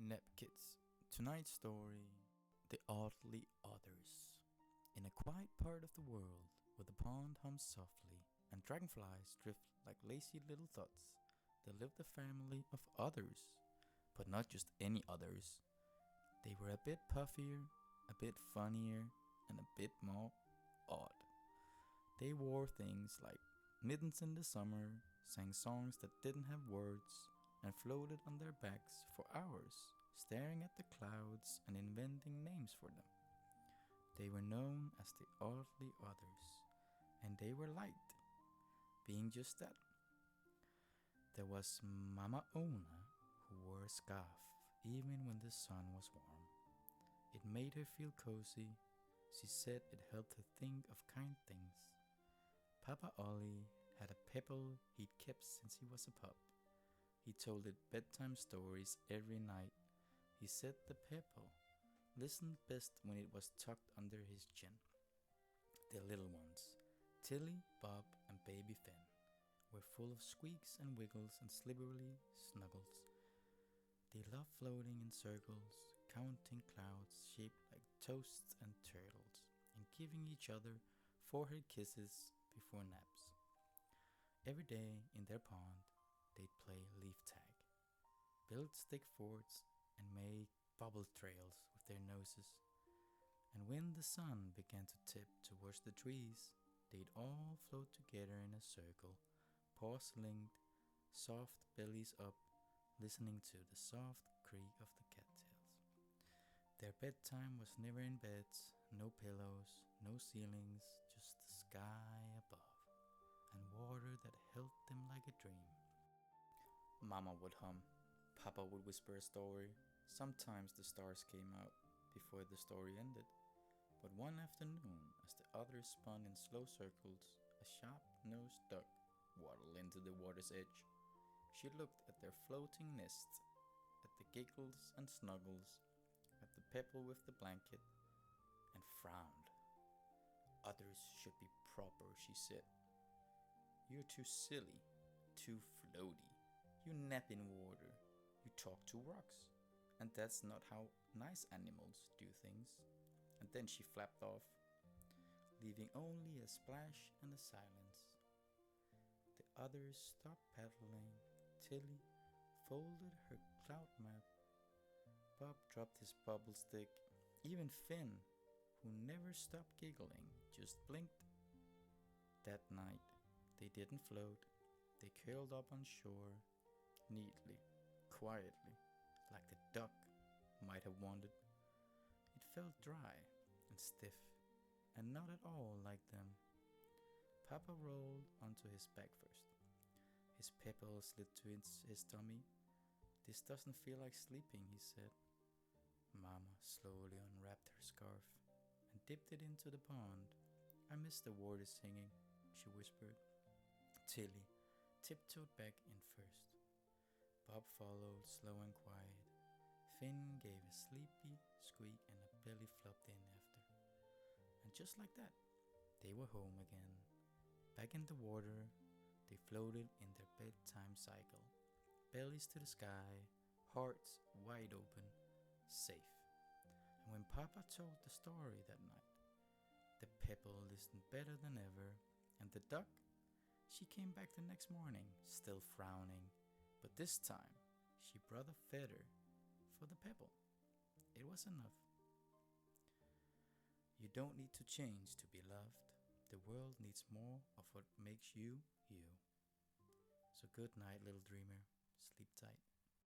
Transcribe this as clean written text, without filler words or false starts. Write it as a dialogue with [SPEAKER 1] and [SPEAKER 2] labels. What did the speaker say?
[SPEAKER 1] Napkidz. Tonight's story: The Oddly Otters. In a quiet part of the world, where the pond hums softly and dragonflies drift like lazy little thoughts, there lived a family of otters. But not just any otters. They were a bit puffier, a bit funnier, and a bit more odd. They wore things like mittens in the summer, sang songs that didn't have words, and floated on their backs for hours, staring at the clouds and inventing names for them. They were known as the Oddly Others, and they were liked, being just that. There was Mama Ona, who wore a scarf even when the sun was warm. It made her feel cozy. She said it helped her think of kind things. Papa Ollie had a pebble he'd kept since he was a pup. He told it bedtime stories every night. He said the pebble listened best when it was tucked under his chin. The little ones, Tilly, Bob, and baby Finn, were full of squeaks and wiggles and slippery snuggles. They loved floating in circles, counting clouds shaped like toasts and turtles, and giving each other forehead kisses before naps. Every day in their pond, they'd play leaf tag, build stick forts, and make bubble trails with their noses. And when the sun began to tip towards the trees, they'd all float together in a circle, paws linked, soft bellies up, listening to the soft creak of the cattails. Their bedtime was never in beds, no pillows, no ceilings, just the sky above, and water that held them like a dream. Mama would hum, Papa would whisper a story. Sometimes the stars came out before the story ended. But one afternoon, as the others spun in slow circles, a sharp-nosed duck waddled into the water's edge. She looked at their floating nest, at the giggles and snuggles, at the pebble with the blanket, and frowned. Others should be proper, she said. You're too silly, too floaty. You nap in water, you talk to rocks, and that's not how nice animals do things. And then she flapped off, leaving only a splash and a silence. The others stopped paddling. Tilly folded her cloud map. Bob dropped his bubble stick. Even Finn, who never stopped giggling, just blinked. That night, they didn't float. They curled up on shore, neatly, quietly, like the duck might have wanted. It felt dry and stiff, and not at all like them. Papa rolled onto his back first. His pebble slid to his tummy. This doesn't feel like sleeping, he said. Mama slowly unwrapped her scarf and dipped it into the pond. I miss the water singing, she whispered. Tilly tiptoed back in first. Bob followed, slow and quiet. Finn gave a sleepy squeak and a belly flopped in after. And just like that, they were home again. Back in the water, they floated in their bedtime cycle. Bellies to the sky, hearts wide open, safe. And when Papa told the story that night, the pebble listened better than ever, and the duck, she came back the next morning, still frowning. But this time, she brought a feather for the pebble. It was enough. You don't need to change to be loved. The world needs more of what makes you, you. So good night, little dreamer. Sleep tight.